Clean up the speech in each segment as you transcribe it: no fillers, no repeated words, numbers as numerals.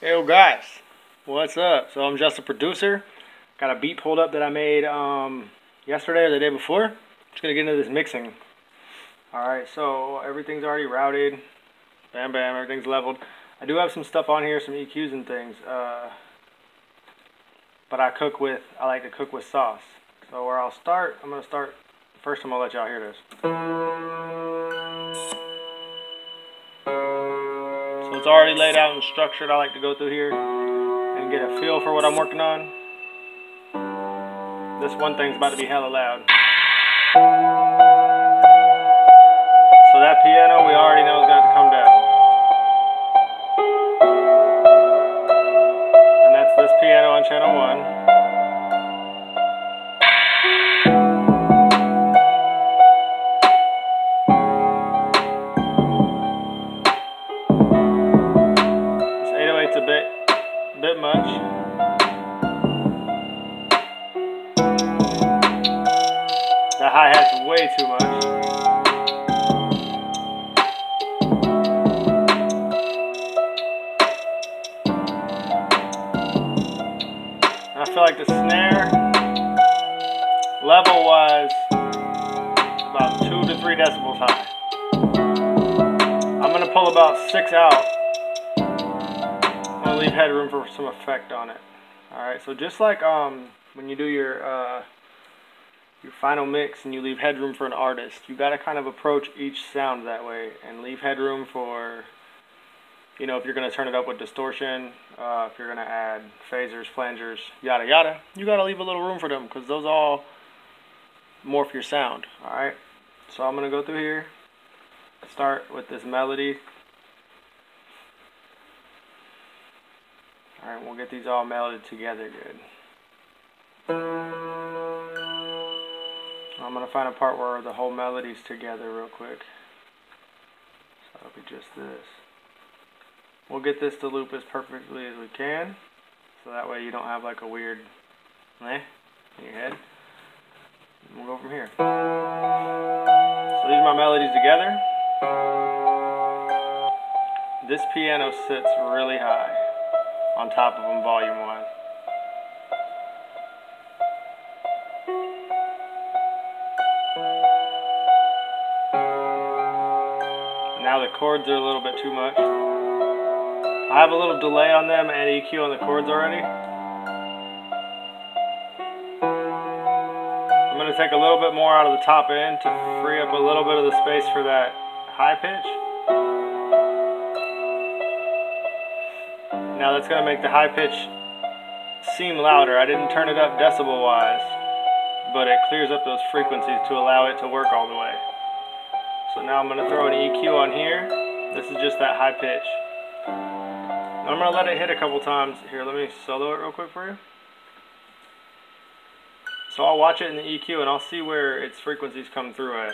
Hey guys, what's up? So I'm just a producer. Got a beat pulled up that I made yesterday or the day before. Just gonna get into this mixing. Alright, so everything's already routed. Bam bam, everything's leveled. I do have some stuff on here, some EQs and things. But I like to cook with sauce. So where I'll start, first I'm gonna let y'all hear this. So it's already laid out and structured. I like to go through here and get a feel for what I'm working on. This one thing's about to be hella loud. So that piano we already know is going to have to come down. And that's this piano on channel 1. A bit much. The hi-hat's way too much. And I feel like the snare, level-wise, about 2 to 3 decibels high. I'm going to pull about 6 out. I'm gonna leave headroom for some effect on it. Alright, so just like when you do your final mix and you leave headroom for an artist, you gotta kind of approach each sound that way and leave headroom for, you know, if you're gonna turn it up with distortion, if you're gonna add phasers, flangers, yada yada, you gotta leave a little room for them because those all morph your sound. Alright, so I'm gonna go through here, start with this melody. Alright, we'll get these all melded together good. I'm going to find a part where the whole melody's together real quick. So it'll be just this. We'll get this to loop as perfectly as we can. So that way you don't have like a weird in your head. And we'll go from here. So these are my melodies together. This piano sits really high on top of them volume-wise. Now the chords are a little bit too much. I have a little delay on them and EQ on the chords already. I'm going to take a little bit more out of the top end to free up a little bit of the space for that high pitch. Now that's going to make the high pitch seem louder. I didn't turn it up decibel wise, but it clears up those frequencies to allow it to work all the way. So now I'm going to throw an EQ on here. This is just that high pitch. I'm going to let it hit a couple times. Here, let me solo it real quick for you. So I'll watch it in the EQ and I'll see where its frequencies come through at.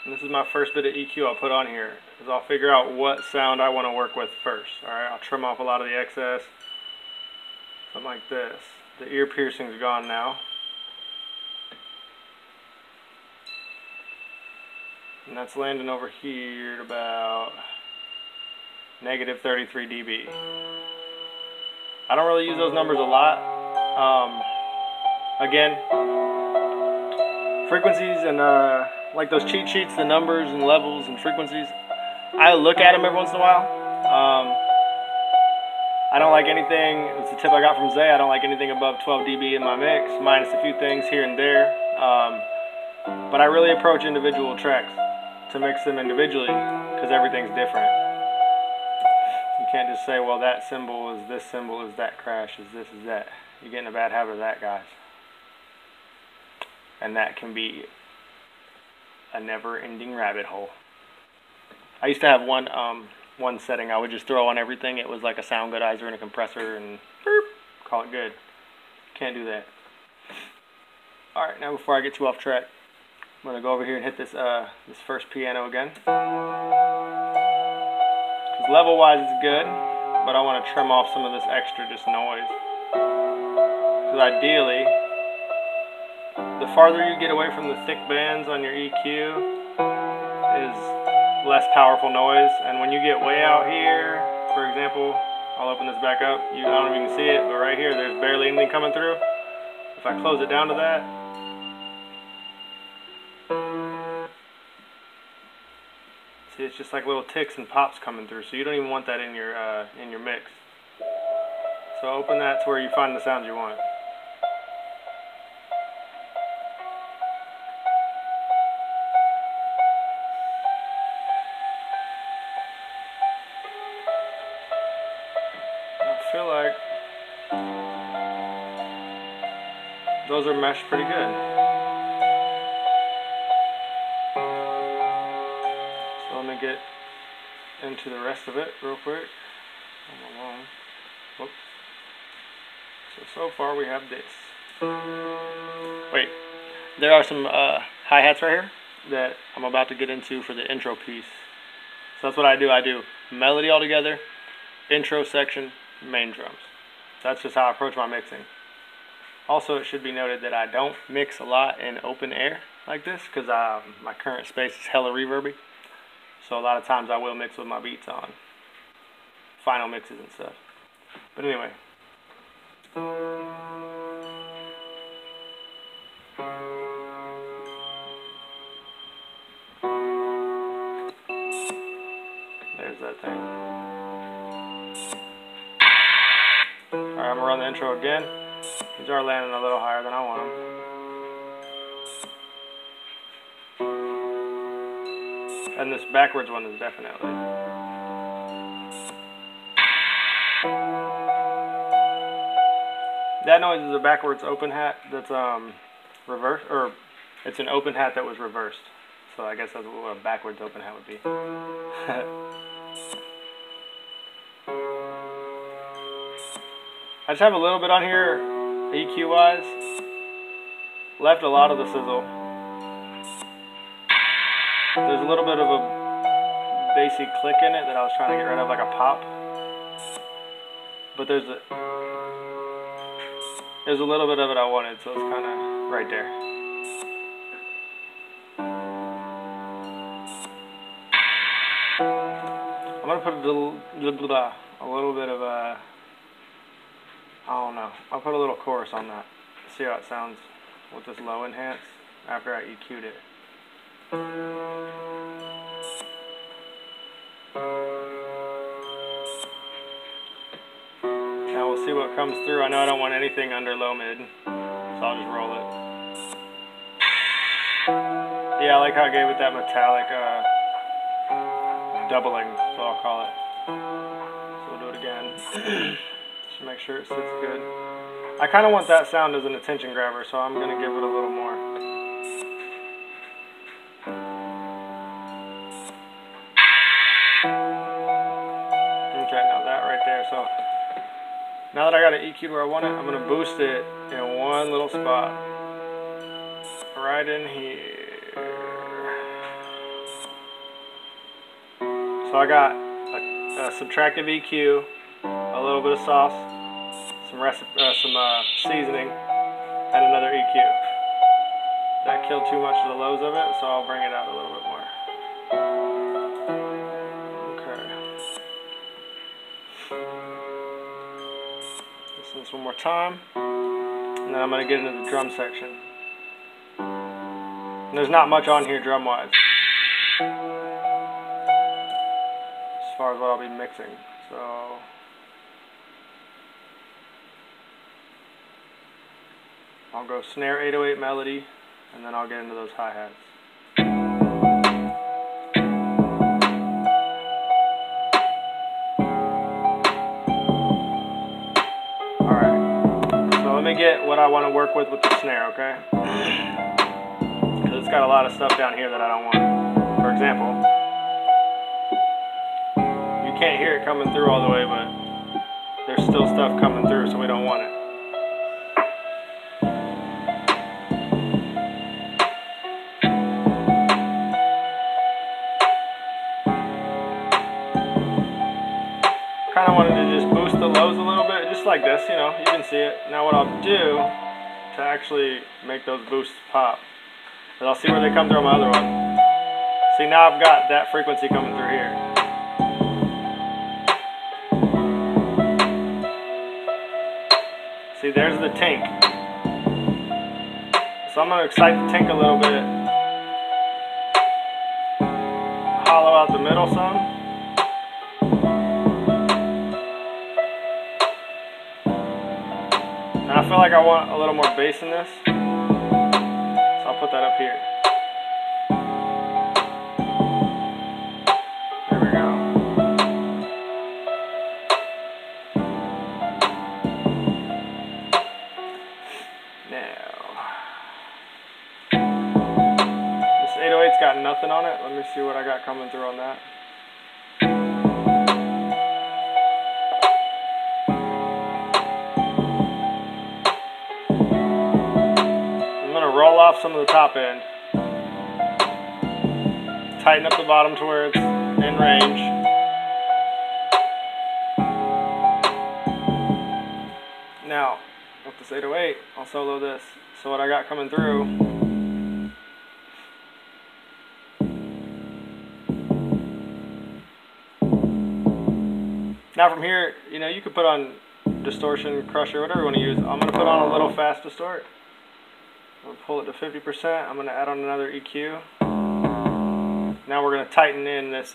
And this is my first bit of EQ I'll put on here, is I'll figure out what sound I want to work with first. Alright, I'll trim off a lot of the excess. Something like this. The ear piercing's gone now. And that's landing over here at about negative 33 dB. I don't really use those numbers a lot. Again, frequencies and like those cheat sheets, the numbers and levels and frequencies, I look at them every once in a while. I don't like anything, it's a tip I got from Zay, I don't like anything above 12 dB in my mix, minus a few things here and there. But I really approach individual tracks to mix them individually because everything's different. You can't just say, well, that cymbal is this cymbal, is that crash, is this, is that. You get in a bad habit of that, guys. And that can be a never-ending rabbit hole. I used to have one setting I would just throw on everything. It was like a sound goodizer and a compressor and boop, call it good. Can't do that. Alright, now before I get too off track, I'm going to go over here and hit this this first piano again. Because level-wise it's good, but I want to trim off some of this extra just noise. Because ideally, the farther you get away from the thick bands on your EQ is less powerful noise. And when you get way out here, for example, I'll open this back up. I don't know if you can see it, but right here, there's barely anything coming through. If I close it down to that, see, it's just like little ticks and pops coming through. So you don't even want that in your mix. So open that to where you find the sounds you want. I feel like those are meshed pretty good. So let me get into the rest of it real quick. Whoops. So far we have this. Wait, there are some hi-hats right here that I'm about to get into for the intro piece. So that's what I do. I do melody all together, intro section, main drums. That's just how I approach my mixing. Also, it should be noted that I don't mix a lot in open air like this because my current space is hella reverby. So a lot of times I will mix with my beats on, final mixes and stuff. But anyway. There's that thing. Alright, I'm going to run the intro again. These are landing a little higher than I want them. And this backwards one is definitely. That noise is a backwards open hat that's reversed, or it's an open hat that was reversed. So I guess that's what a backwards open hat would be. I just have a little bit on here, EQ wise. Left a lot of the sizzle. There's a little bit of a bassy click in it that I was trying to get rid of, like a pop. But there's a little bit of it I wanted, so it's kind of right there. I'm gonna put a little bit of a, I don't know. I'll put a little chorus on that. See how it sounds with this low enhance after I EQ'd it. Now we'll see what comes through. I know I don't want anything under low mid, so I'll just roll it. Yeah, I like how I gave it that metallic doubling, so I'll call it. So we'll do it again. Just make sure it sits good. I kind of want that sound as an attention grabber, so I'm going to give it a little more. Okay, now that right there. So now that I got it EQ'd where I want it, I'm going to boost it in one little spot. Right in here. So I got a subtractive EQ, a little bit of sauce, some seasoning, and another EQ. That killed too much of the lows of it, so I'll bring it out a little bit more. Okay. Listen to this one more time, and then I'm going to get into the drum section. And there's not much on here drum-wise, as far as what I'll be mixing. So I'll go snare 808 melody, and then I'll get into those hi-hats. Alright, so let me get what I want to work with the snare, okay? Because it's got a lot of stuff down here that I don't want. For example, you can't hear it coming through all the way, but there's still stuff coming through, so we don't want it. Kind of wanted to just boost the lows a little bit, just like this, you know, you can see it. Now what I'll do to actually make those boosts pop is I'll see where they come through on my other one. See, now I've got that frequency coming through here. See, there's the tink. So I'm going to excite the tink a little bit. Hollow out the middle some. And I feel like I want a little more bass in this. So I'll put that up here. There we go. This 808's got nothing on it. Let me see what I got coming through on that. I'm going to roll off some of the top end. Tighten up the bottom to where it's in range. Now, with this 808, I'll solo this. So what I got coming through, now from here, you know, you could put on distortion, crusher, whatever you want to use. I'm going to put on a little fast distort. I'm going to pull it to 50%. I'm going to add on another EQ. Now we're going to tighten in this,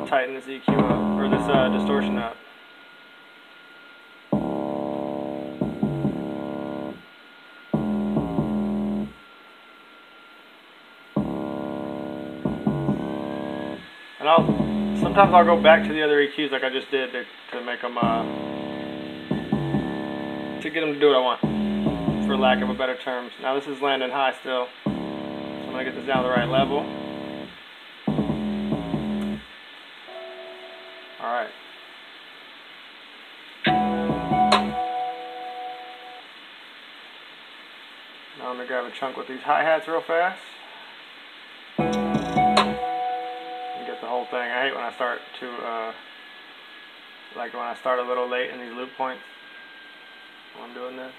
tighten this EQ up, or this distortion up. And sometimes I'll go back to the other EQs like I just did to make them, to get them to do what I want, for lack of a better terms. Now this is landing high still, so I'm going to get this down to the right level. Alright. Now I'm going to grab a chunk with these hi-hats real fast. The whole thing. I hate when I start to like when I start a little late in these loop points when I'm doing this.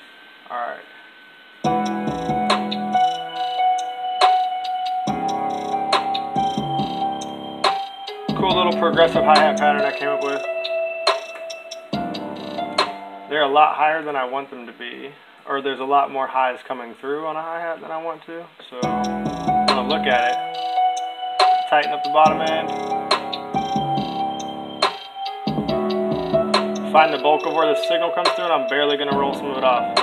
Alright. Cool little progressive hi-hat pattern I came up with. They're a lot higher than I want them to be, or there's a lot more highs coming through on a hi-hat than I want to, so I'm going to look at it. Tighten up the bottom end. Find the bulk of where the signal comes through, and I'm barely going to roll some of it off.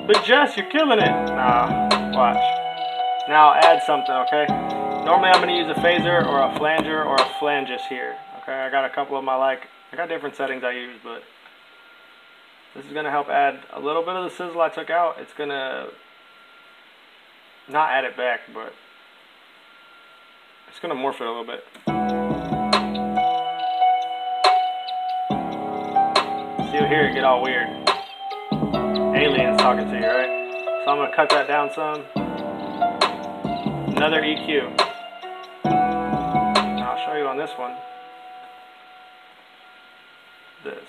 Big Jess, you're killing it. Nah, watch. Now I'll add something, okay? Normally I'm going to use a phaser or a flanger or a flanges here. Okay, I got a couple of them I got different settings I use, but this is going to help add a little bit of the sizzle I took out. It's going to not add it back, but it's going to morph it a little bit. So you'll hear it get all weird. Aliens talking to you, right? So I'm going to cut that down some. Another EQ. Now I'll show you on this one. This.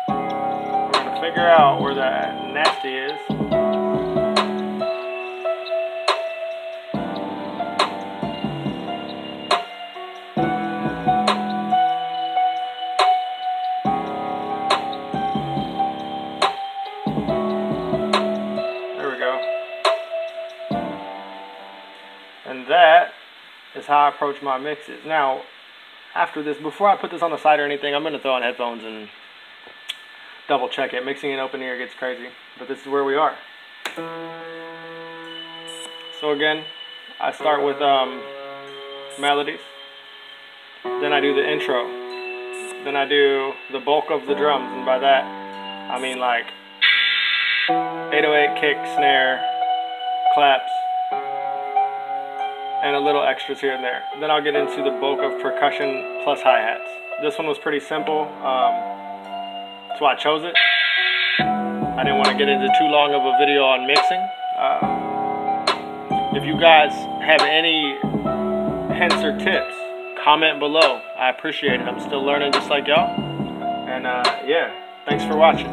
We're going to figure out where that nasty is. And that is how I approach my mixes. Now, after this, before I put this on the side or anything, I'm going to throw on headphones and double check it. Mixing in open ear gets crazy, but this is where we are. So again, I start with melodies. Then I do the intro. Then I do the bulk of the drums, and by that, I mean like 808 kick, snare, claps, and a little extras here and there. Then I'll get into the bulk of percussion plus hi-hats. This one was pretty simple. That's why I chose it. I didn't want to get into too long of a video on mixing. If you guys have any hints or tips, comment below. I appreciate it. I'm still learning just like y'all. And yeah, thanks for watching.